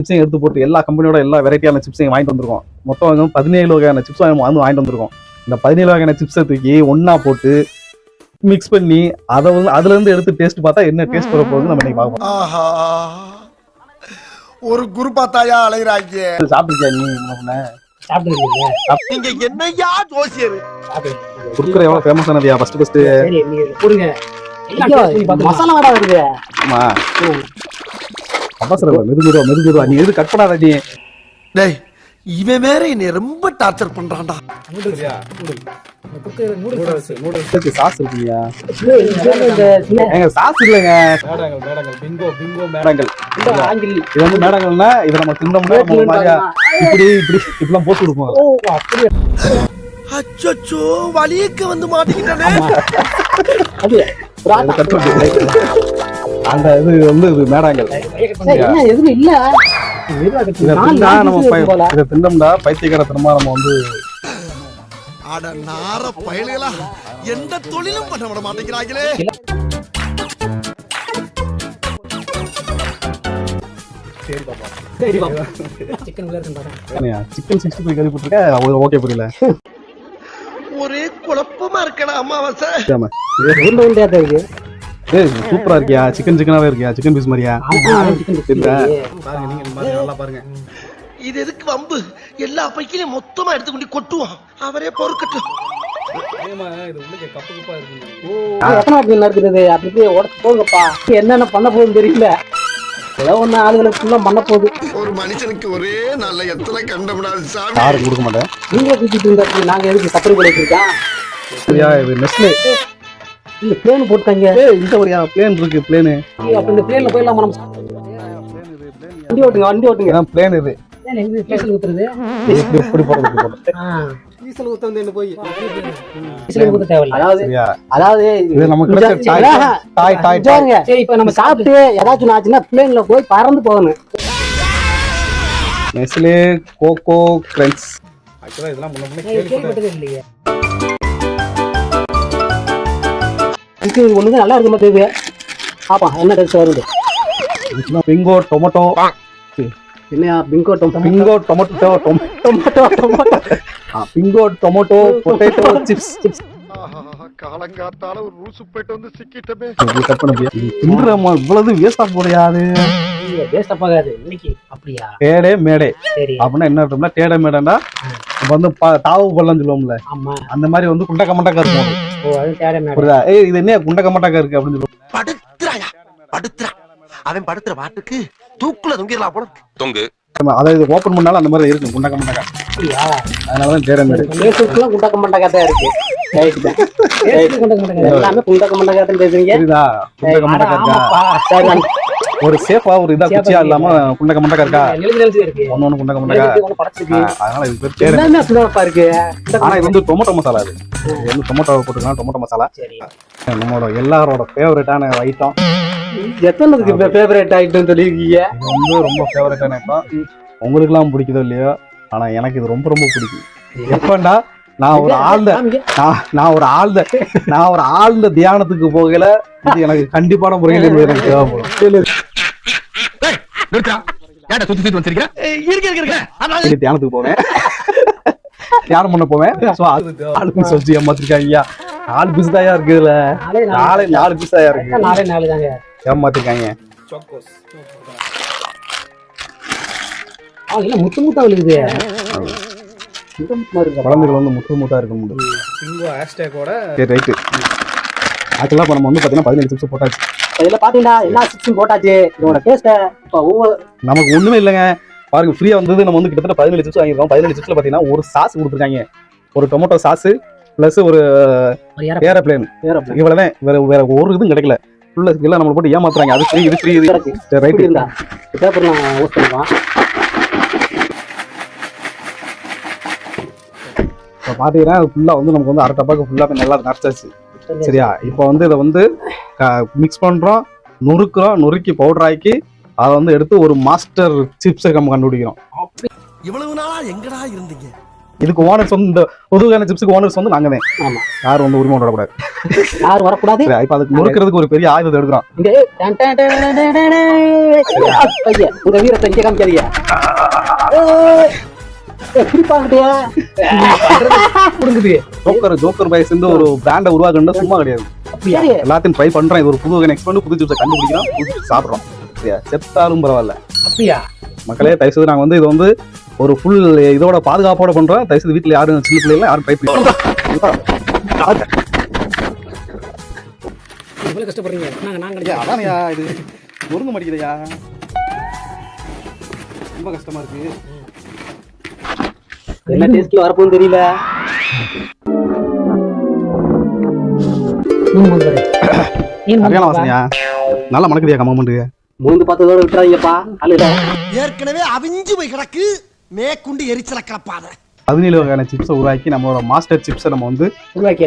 சிப்ஸையும் எடுத்து போட்டு எல்லா கம்பெனியோட எல்லா வெரைட்டியான சிப்ஸையும் வாங்கிட்டு வந்திருக்கோம். மொத்தம் வந்து 17 வகையான சிப்ஸ் வந்து வாங்கிட்டு வந்திருக்கோம். இந்த 17 வகையான சிப்ஸை தூக்கி ஒன்னா போட்டு மிக்ஸ் பண்ணி அதை வந்து அதுல இருந்து எடுத்து டேஸ்ட் பார்த்தா என்ன டேஸ்ட் வர போகுது நம்ம இன்னைக்கு பார்ப்போம். ஒரு குரு பார்த்தாயா அலைகிறாங்க. சாப்பிட்டுருக்கியா நீ? நீங்க என்னையா ஜோசியர்? குர்குரே எவ்வளவு ஃபேமஸ் ஆனதியா? ஃபர்ஸ்ட் மசாலா வடை வருது. ஆமா அவசரம் மெதுமெதுவா நீ எது கட் பண்ணாத நீ. டேய் இவன் வேற என்னை ரொம்ப டார்ச்சர் பண்றான்டா. சாஸ் இருக்குங்க. சாஸ் இல்லைங்க, மேடங்கள். இது வந்து மேடங்கள்னா இதை நம்ம தின்னோம்னா இப்படிலாம் போட்டு கொடுப்போம். அச்சோ வலியக்க வந்து மாட்டிக்கிட்டானே. அந்த இது வந்து மேடங்கள் எதுவும் இல்ல. இதை தின்னோம்னா பைத்தியக்காரத்தனமா நம்ம வந்து அட நார பயலுகளா எந்த தொழிலும் பண்ண விட மாட்டேங்கிறாங்களே. சிக்கன் 65 கேள்விப்பட்டிருக்க, ஓகே புரியல. ஒரே குழப்பமா இருக்கடா அம்மாவாசை. சூப்பரா இருக்கியா? சிக்கனாவே இருக்கியா? சிக்கன் பீஸ் மாதிரியா? பாருங்க இது எதுக்கு வம்பு? எல்லா பைக்கிலையும் மொத்தமா எடுத்துக்கொண்டு கொட்டுவான். அவரே பொறுக்கட்டும். என்னென்ன பண்ண போகுதுன்னு தெரியல. ஏதோ ஒண்ணு ஆளுகளுக்கு பண்ண போகுது. ஒரு மனுஷனுக்கு ஒரே நல்ல எத்தனை கண்டப்படாது சாமி. யாரும் கொடுக்க மாட்டேன். நீங்க தூக்கிட்டு இருந்தா நாங்க எதுக்கு சப்பரி பண்ணிருக்கோம்? சரியா? இது நெஸ்லே இந்த பிளேன் போட்டாங்க. இந்த ஒரு பிளேன் இருக்கு. பிளேனு அப்ப இந்த பிளேன்ல போயிடலாமா? நம்ம வண்டி ஓட்டுங்க. பிளேன் இது டீசல் ஊத்துறது. எப்படி போறது? டீசல் ஊத்த வந்து என்ன போய் டீசல் ஊத்த தேவையில்ல. அதாவது இது நமக்கு கிடைச்ச டாய். சரி, இப்ப நம்ம சாப்பிட்டு ஏதாச்சும் ஆச்சுன்னா பிளேன்ல போய் பறந்து போகணும். Nestle coco crunch. ஆக்சுவலா இதெல்லாம் முன்ன கேள்விப்பட்டதே இல்லையே. இது ஒண்ணுதான் நல்லா இருக்கு மாதிரி. பாப்பா என்ன டேஸ்ட் வருது. Bingo tomato. என்னையா Bingo tomato? Bingo tomato potato chips. காலங்காத்தால ஒரு ரூசு போயிட்டு வந்து சிக்கிட்டமே. இவ்வளவு வேஸ்டா போடையாது. வேஸ்டா போகாது இன்னைக்கு. அப்படியா? டேடே மேடே அப்படின்னா என்ன அர்த்தம்னா, டேடே மேடா வந்து தாவு பள்ளம் சொல்லுவோம்ல, அந்த மாதிரி வந்து குண்டக்க மண்டக்கா இருக்கும். இது என்ன குண்டக்க மண்டக்கா இருக்கு அப்படின்னு சொல்லுவோம். அவன் படுத்துற பாட்டுக்கு தூக்குல தொங்கிடலாம் போல. தொங்கு அதாவது ஓபன் பண்ணாலும் அந்த மாதிரி இருக்கு குண்டக்க மண்டக்கா. அதனாலதான் டேடே மேடே. குண்டக்க மண்டக்கா தான் இருக்கு. எல்லாமே குண்டக்க மண்டக்கா தான் பேசுறீங்க. குண்டக்க மண்டக்கா ஒரு சேஃபா ஒரு இதா குச்சியா இல்லாம குண்டக்க மண்டக்கா இருக்கா? ஒன்னு குண்டக்க மண்டக்கா. அதனால இது பேர் இருக்கு. ஆனா இது வந்து டொமேட்டோ மசாலா. இது வந்து டொமேட்டோ போட்டுக்கலாம். டொமேட்டோ மசாலா நம்மளோட எல்லாரோட ஃபேவரட்டான ஐட்டம். எத்தனைக்கு ஃபேவரட் ஐட்டம் சொல்லிருக்கீங்க? இது வந்து ரொம்ப ஃபேவரட்டான ஐட்டம். உங்களுக்கு எல்லாம் பிடிக்குதோ இல்லையோ, ஆனா எனக்கு இது ரொம்ப ரொம்ப பிடிக்கும். எப்பண்டா நான் ஒரு ஆழ்ந்த தியானத்துக்கு போகல, இது எனக்கு கண்டிப்பான முறையில் எனக்கு தேவைப்படும். தியானத்துக்கு போவேன், தியானம் பண்ண போவேன். ஆளு பீஸ் வச்சு ஏமாத்திருக்காங்க. 4 பீஸ் தான் இருக்குதுல. 4 பீஸ் தான் இருக்கு. ஏமாத்திருக்காங்க. முத்து முத்தா விழுகுது. குழந்தைகள் வந்து முத்து முத்தா இருக்க முடியும். ஆக்சுவலா நம்ம வந்து பாத்தீங்கன்னா 17 சிப்ஸ் போட்டாச்சு. இதுல பாத்தீங்கன்னா எல்லா சிப்ஸும் போட்டாச்சு. இதோட டேஸ்ட் நமக்கு ஒண்ணுமே இல்லைங்க. பாருங்க, ஃப்ரீயா வந்தது. நம்ம வந்து கிட்டத்தட்ட 17 சிப்ஸ் வாங்கிருக்கோம். 17 சிப்ஸ்ல பாத்தீங்கன்னா ஒரு சாஸ் கொடுத்துருக்காங்க. ஒரு டொமேட்டோ சாஸ் பிளஸ் ஒரு ஏரோப்ளேன். இவ்வளவுதான். வேற ஒரு இதுவும் கிடைக்கல. ஃபுல்லா எல்லாம் நம்ம போட்டு ஏமாத்துறாங்க. அது ஃப்ரீ, இது ஃப்ரீ, இது ரைட். பேப்பர் நான் யூஸ் பண்ணுவோம். இப்போ பாத்தீங்கன்னா ஃபுல்லா வந்து நமக்கு வந்து அரை டப்பாக்கு ஃபுல்லா நல்லா நரைச்சாச்சு. சரியா? இப்போ வந்து இதை வந்து மிக்ஸ் பண்றோம், நொறுக்கி பவுடர் ஆக்கி அதை வந்து எடுத்து ஒரு மாஸ்டர் சிப்ஸை நம்ம கண்டுபிடிக்கிறோம். இவ்வளவு நாளா எங்கடா இருந்தீங்க? இதுக்கு ஓனர்ஸ் வந்து இந்த புதுவகையான சிப்ஸுக்கு ஓனர்ஸ் வந்து நாங்க தான். ஆமா. யாரும் வந்து உரிமை கொண்டாடக்கூடாது. யாரும் வரக்கூடாது. இப்ப அதுக்கு முறுக்கிறதுக்கு ஒரு பெரிய ஆயுதத்தை எடுக்கிறோம். இங்க done done done done done done. ஐயா உங்க வீரத்தை இங்க காமிக்காதீங்க. குறிப்பாங்கட்டியா புடுங்குது. ஜோக்கர் பை சேர்ந்து ஒரு பிராண்டை உருவாக்குறது சும்மா கிடையாது. எல்லாத்தையும் ட்ரை பண்றேன். இது ஒரு புது வகை எக்ஸ்பெரிமெண்ட், புது சிப்ஸை கண்டுபிடிக்கிறோம், புது சாப்பிடுறோம். சரியா, செத்தாலும் பரவாயில்ல. அப்படியா மக்களே தயவு செய்து நாங்க வந்து இது வந்து ஒரு ஃபுல் இதோட பாதுகாப்போட பண்றோம். தயவு செய்து வீட்டுல யாரும் சின்ன பிள்ளைல யாரும் ட்ரை பண்ணி இவ்வளவு கஷ்டப்படுறீங்க. நாங்க அதானயா இது முருங்க மாட்டேங்குதையா, ரொம்ப கஷ்டமா இருக்கு. என்ன டேஸ்ட்ல வரப்போன்னு தெரியல. சரியான வாசனையா, நல்லா மணக்குதியா கம்மட்டு. மூந்து பார்த்ததோட விட்டுறாதீங்கப்பா. அல்ல ஏற்கனவே அவிஞ்சு போய் கிடக்கு, மேற்கொண்டு எரிச்சல கிளப்பாத. 17 வகையான சிப்ஸை உருவாக்கி நம்மளோட மாஸ்டர் சிப்ஸை நம்ம வந்து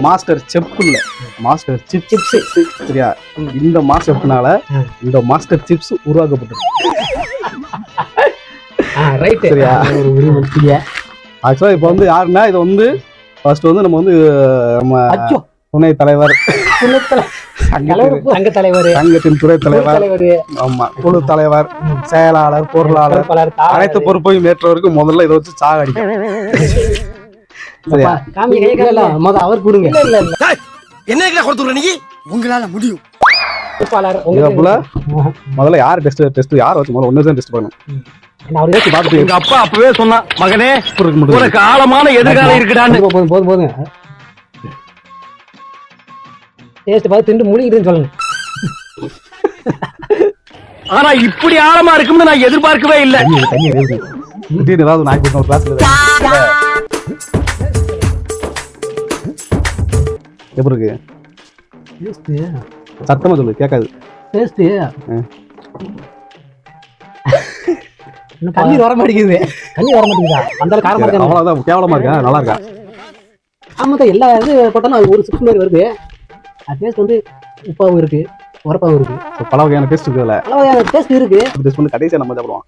மாஸ்டர் செஃப் இல்ல, மாஸ்டர் சிப்ஸ். சரியா, இந்த மாஸ்டர்னால இந்த மாஸ்டர் சிப்ஸ் உருவாக்கப்பட்டது. சரியா, ஆக்சுவலா இப்ப வந்து யாருன்னா இது வந்து ஃபர்ஸ்ட் வந்து நம்ம வந்து நம்ம துணைத் தலைவர், சங்க தலைவர், சங்கத்தின் துறை தலைவர், ஆமா குழு தலைவர், செயலாளர், பொருளாளர், அனைத்து பொறுப்பையும் ஏற்றவருக்கு முதல்ல இதை வச்சு சாகடிக்கும். அவர் கொடுங்க. என்ன கொடுத்துற நீ, உங்களால முடியும். முதல்ல யார் டெஸ்ட் யார் வச்சு முதல்ல ஒன்னு டெஸ்ட் பண்ணணும். எங்க அப்பா அப்பவே சொன்னா, மகனே உனக்கு ஆழமான எதிர்காலம் இருக்குடான்னு. போதும் டேஸ்ட் பார்த்து திண்டு மூடிக்கிட்டுன்னு சொல்லுங்க. ஆனா இப்படி ஆழமா இருக்கும்னு நான் எதிர்பார்க்கவே இல்லை. ஏதாவது நாய் போட்டு கிளாஸ்ல எப்படி இருக்கு சத்தமா சொல்லு, கேட்காது. கண்ணீர் வர மாட்டேங்குது. கண்ணீர் வர மாட்டேங்குதா? அந்த காரமா இருக்கா? அவ்வளவுதான், கேவலமா இருக்கா, நல்லா இருக்கா? ஆமா, எல்லா இது போட்டாலும் அது ஒரு சிப்ஸ் மாதிரி வருது. டேஸ்ட் வந்து உப்பாவும் இருக்கு, உரப்பாவும் இருக்கு, பல வகையான டேஸ்ட் இருக்குல்ல. பல வகையான டேஸ்ட் இருக்கு. டேஸ்ட் பண்ணி கடைசியா நம்ம சாப்பிடுவோம்.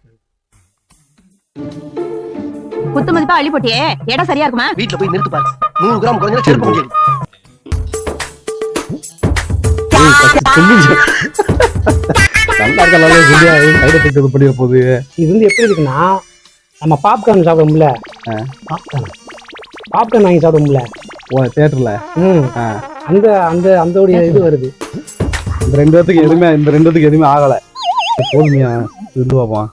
குத்து மதிப்பா அள்ளி போட்டியே, இடம் சரியா இருக்குமா? வீட்டுல போய் நிறுத்து பாரு. 100 கிராம் குறைஞ்சா செருப்பு முடியாது. நல்லா இருக்கா? சைடு எஃபெக்ட் இது பண்ணிட போகுது. இது வந்து எப்படி இருக்குன்னா, நம்ம பாப்கார்ன் சாப்பிடும்ல, பாப்கார்ன் வாங்கி சாப்பிடும்ல தியேட்டர்ல, அந்த அந்த அந்த இது வருது. இந்த ரெண்டு பேத்துக்கு எதுவுமே ஆகல. போதுமையா இருந்து பார்ப்போம்.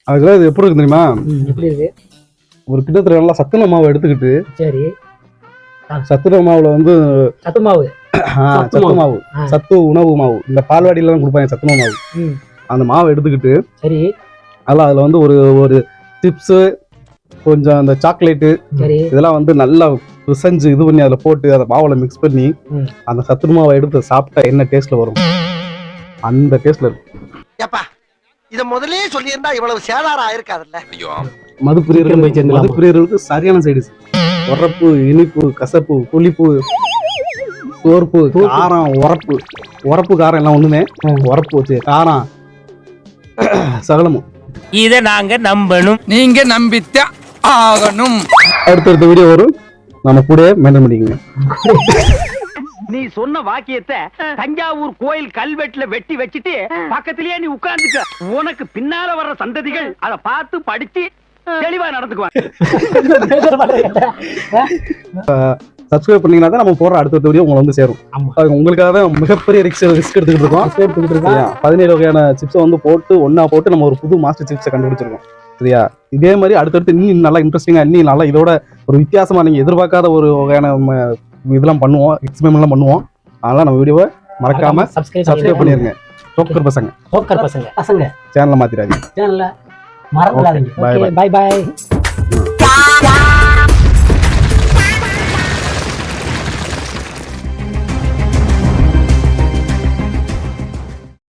அதுல இது எப்படி இருக்கு தெரியுமா? எப்படி இருக்கு? ஒரு கிட்டத்தட்ட நல்லா சத்துணவு மாவு எடுத்துக்கிட்டு, சரி சத்துணவு மாவுல வந்து சத்து மாவு, சத்து உணவு மாவு, இந்த பால்வாடியில எல்லாம் கொடுப்பாங்க சத்துணவு மாவு, அந்த மாவை எடுத்துக்கிட்டு, சரி அதுல வந்து ஒரு சிப்ஸ், கொஞ்சம் அந்த சாக்லேட்டு, இதெல்லாம் வந்து நல்லா பிசைஞ்சு இது பண்ணி அதுல போட்டு அதை மாவுல மிக்ஸ் பண்ணி அந்த சத்துணவு மாவை எடுத்து சாப்பிட்டா என்ன டேஸ்ட்ல வரும், அந்த டேஸ்ட்ல இருக்கும். இத முதலே சொல்லியிருந்தா இவ்வளவு சேதாரம் ஆயிருக்காதுல்ல. மதுப்பிரியர்களுக்கு சரியான சைடு. உரப்பு, இனிப்பு, கசப்பு, புளிப்பு, சோர்ப்பு, காரம், உரப்பு காரம் எல்லாம் ஒண்ணுமே. உரப்பு வச்சு காரம் சகலமும். இத நாங்க நம்பணும், நீங்க நம்பித்தான் ஆகணும். அடுத்த வீடியோ வரும், நம்ம கூட மெயின்டைன் பண்ணிக்கோங்க. நீ சொன்ன வாக்கியத்தை தஞ்சாவூர் கோயில் கல்வெட்டுல வெட்டி வச்சிட்டு பக்கத்திலேயே நீ உட்கார்ந்துக்க. உனக்கு பின்னால வர்ற சந்ததிகள் அதை பார்த்து படிச்சு தெளிவா நடந்துக்குவாங்க. சப்ஸ்கிரைப் பண்ணீங்கன்னா தான் நம்ம போடுற அடுத்த வீடியோ உங்களை வந்து சேரும். உங்களுக்காக தான் மிகப்பெரிய ரிஸ்க் எடுத்துக்கிட்டு இருக்கோம். 17 வகையான சிப்ஸை வந்து ஒன்னா போட்டு நம்ம ஒரு புது மாஸ்டர் சிப்ஸை கண்டுபிடிச்சிருக்கோம். சரியா, இதே மாதிரி அடுத்தடுத்து இன்னும் நல்லா இன்ட்ரெஸ்டிங்கா, இன்னும் நல்லா இதோட ஒரு வித்தியாசமா நீங்க எதிர்பார்க்காத ஒரு வகையான இதெல்லாம் பண்ணுவோம், எக்ஸ்பெரிமெண்ட்லாம் பண்ணுவோம். அதனால நம்ம வீடியோவை மறக்காம சப்ஸ்கிரைப் பண்ணிருங்க. ஜோக்கர் பசங்க சேனலை மாத்திராதீங்க. மறந்துடாதீங்க. Bye by.